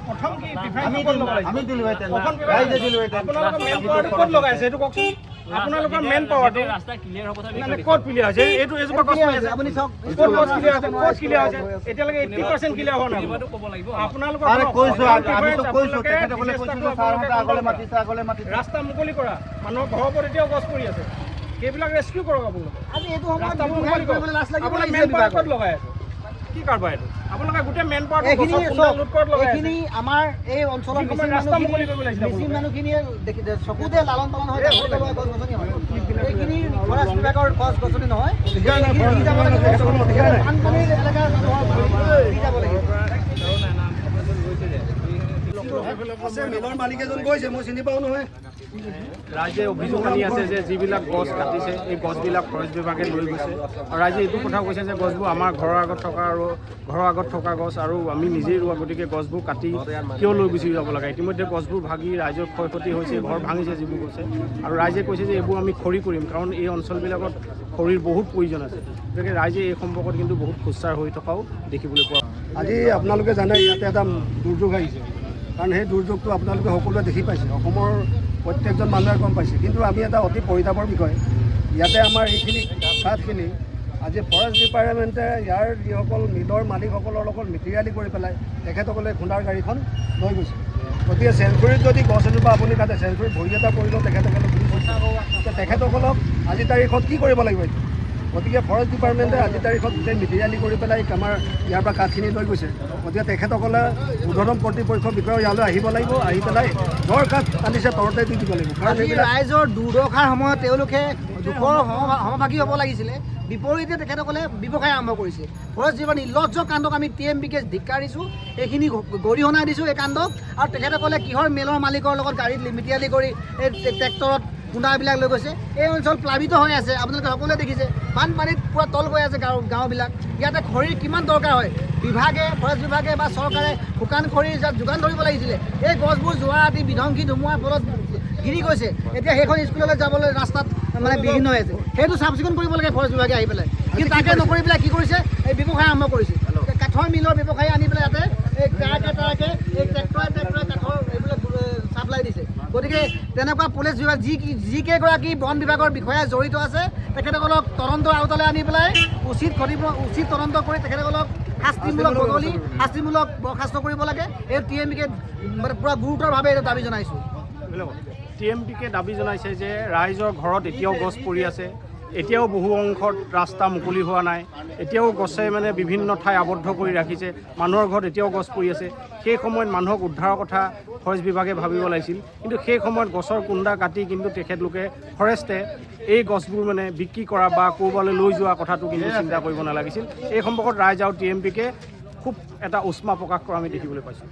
প্ৰথম কি আমি দিলোঁ আপোনালোকৰ মেইন পাৱাৰটো ক'ত লগাইছে সেইটো কওকচোন আপোনালোকৰ মেইন পাৱাৰটো ৰাস্তা ক্লিয়াৰ হ'ব মানে ক'ত ক্লিয়াৰ হৈছে এইটো এজোপা গছ আছে আপুনি চাওক ক'ত গছ ক্লিয়াৰ হৈছে ক'ত ক্লিয়াৰ হৈছে এতিয়ালৈকে 80% ক্লিয়াৰ হোৱা নাই ক'ব লাগিব আপোনালোকৰ আৰে কৈছো আমিতো কৈছো তেখেতসকলে কৈছো সাৰহতে আগলে মাতিছে ৰাস্তা মুকলি কৰা মানুহৰ ঘৰৰ ওপৰত এতিয়াও গছ পৰি আছে সেইবিলাক ৰেস্কিউ কৰক আপোনালোকে আজি এইটো সময়ত মুকলি কৰিবলৈ লাজ লাগিব আপুনি মেইন পাৱাৰ ক'ত লগাই আছে কি কাৰবাৰ এইটো আপোনালোকে গোটেই মেইন পাৱাৰ এইখিনি লুট ক'ত লগাই এইখিনি আমাৰ এই অঞ্চলৰ ৰাস্তা মুকলি কৰিব লাগিছিল মিছিং মানুহখিনিয়ে চকুতে লালন পালন হৈ থাকে গছ গছনি হয় এইখিনি ফৰেষ্ট বিভাগৰ গছ গছনি নহয় বানপানীৰ এলেকাৰ যাব লাগিব মিলৰ মালিক এজন গৈছে মই চিনি পাওঁ নহয় ৰাইজে অভিযোগ আনি আছে যে যিবিলাক গছ কাটিছে এই গছবিলাক ফৰেষ্ট বিভাগে লৈ গৈছে আৰু ৰাইজে এইটো কথা কৈছে যে গছবোৰ আমাৰ ঘৰৰ আগত থকা গছ আৰু আমি নিজেই ৰোৱা গতিকে গছবোৰ কাটি কিয় লৈ গুচি যাব লাগে ইতিমধ্যে গছবোৰ ভাগি ৰাইজৰ ক্ষয়ক্ষতি হৈছে ঘৰ ভাঙিছে যিবোৰ গছে আৰু ৰাইজে কৈছে যে এইবোৰ আমি খৰি কৰিম কাৰণ এই অঞ্চলবিলাকত খৰিৰ বহুত প্ৰয়োজন আছে গতিকে ৰাইজে এই সম্পৰ্কত কিন্তু বহুত খুচৰ হৈ থকাও দেখিবলৈ পোৱা আজি আপোনালোকে জানে ইয়াতে এটা দুৰ্যোগ আহিছে কাৰণ সেই দুৰ্যোগটো আপোনালোকে সকলোৱে দেখি পাইছে অসমৰ প্ৰত্যেকজন মানুহে গম পাইছে কিন্তু আমি এটা অতি পৰিতাপৰ বিষয় ইয়াতে আমাৰ এইখিনি কাঠখিনি আজি ফৰেষ্ট ডিপাৰ্টমেণ্টে ইয়াৰ যিসকল মিলৰ মালিকসকলৰ লগত মিতিৰালি কৰি পেলাই তেখেতসকলে খুন্দাৰ গাড়ীখন লৈ গৈছে গতিকে চেঞ্চুৰীত যদি গছ এজোপা আপুনি কাটে চেঞ্চুৰীত ভৰি এটা পৰিলেও তেখেতসকলে তেখেতসকলক আজি তাৰিখত কি কৰিব লাগিব এইটো গতিকে ফৰেষ্ট ডিপাৰ্টমেণ্টে আজি তাৰিখত গোটেই মিতিৰালি কৰি পেলাই আমাৰ ইয়াৰ পৰা কাঠখিনি লৈ গৈছে গতিকে তেখেতসকলে উৰ্ধতম কৰ্তৃপক্ষৰ বিষয়ে ইয়ালৈ আহিব লাগিব আহি পেলাই জ্বৰ কাঠ আনিছে তৰতে দি দিব লাগিব কাৰণ ৰাইজৰ দুৰ্দশাৰ সময়ত তেওঁলোকে দুখৰ সমভাগী হ'ব লাগিছিলে বিপৰীতে তেখেতসকলে ব্যৱসায় আৰম্ভ কৰিছে ফৰেষ্ট ডিপাৰ্টমেণ্ট নিৰ্লজ্জ কাণ্ডক আমি TMPকে ধিক্কাৰিছোঁ এইখিনি গৰিহণা দিছোঁ এই কাণ্ডক আৰু তেখেতসকলে কিহৰ মেলৰ মালিকৰ লগত গাড়ীত মিতিৰালি কৰি এই ট্ৰেক্টৰত গুণ্ডাবিলাক লৈ গৈছে এই অঞ্চল প্লাবিত হৈ আছে আপোনালোকে সকলোৱে দেখিছে বানপানীত পূৰা তল গৈ আছে গাঁওবিলাক ইয়াতে খৰিৰ কিমান দৰকাৰ হয় ফৰেষ্ট বিভাগে বা চৰকাৰে শুকান খৰিৰ যোগান ধৰিব লাগিছিলে এই গছবোৰ যোৱা ৰাতি বিধ্বংসী ধুমুহাৰ ফলত গিৰি গৈছে এতিয়া সেইখন স্কুললৈ যাবলৈ ৰাস্তাত মানে বিঘিন হৈ আছে সেইটো চাফ চিকুণ কৰিব লাগে ফৰেষ্ট বিভাগে আহি পেলাই কিন্তু তাকে নকৰি পেলাই কি কৰিছে এই ব্যৱসায় আৰম্ভ কৰিছে কাঠৰ মিলৰ ব্যৱসায়ী আনি পেলাই ইয়াতে এই ট্ৰাকে এই ট্ৰেক্টৰে কাঠৰ এইবিলাক চাপ্লাই দিছে গতিকে তেনেকুৱা পুলিচ বিভাগ যিকেইগৰাকী বন বিভাগৰ বিষয়া জড়িত আছে তেখেতসকলক তদন্তৰ আওতালৈ আনি পেলাই উচিত তদন্ত কৰি তেখেতসকলক শাস্তিমূলক বৰ্খাস্ত কৰিব লাগে এই TMPকে পূৰা গুৰুতৰভাৱে এইটো দাবী জনাইছোঁ TMPকে দাবী জনাইছে যে ৰাইজৰ ঘৰত এতিয়াও গছ পৰি আছে এতিয়াও বহু অংশত ৰাস্তা মুকলি হোৱা নাই এতিয়াও গছে মানে বিভিন্ন ঠাই আবদ্ধ কৰি ৰাখিছে মানুহৰ ঘৰত এতিয়াও গছ পৰি আছে সেই সময়ত মানুহক উদ্ধাৰৰ কথা ফৰেষ্ট বিভাগে ভাবিব লাগিছিল কিন্তু সেই সময়ত গছৰ কুণ্ডা কাটি কিন্তু তেখেতলোকে ফৰেষ্টে এই গছবোৰ মানে বিক্ৰী কৰা বা ক'ৰবালৈ লৈ যোৱা কথাটো কিন্তু চিন্তা কৰিব নালাগিছিল এই সম্পৰ্কত ৰাইজ আৰু TMPকে খুব এটা উষ্মা প্ৰকাশ কৰা আমি দেখিবলৈ পাইছোঁ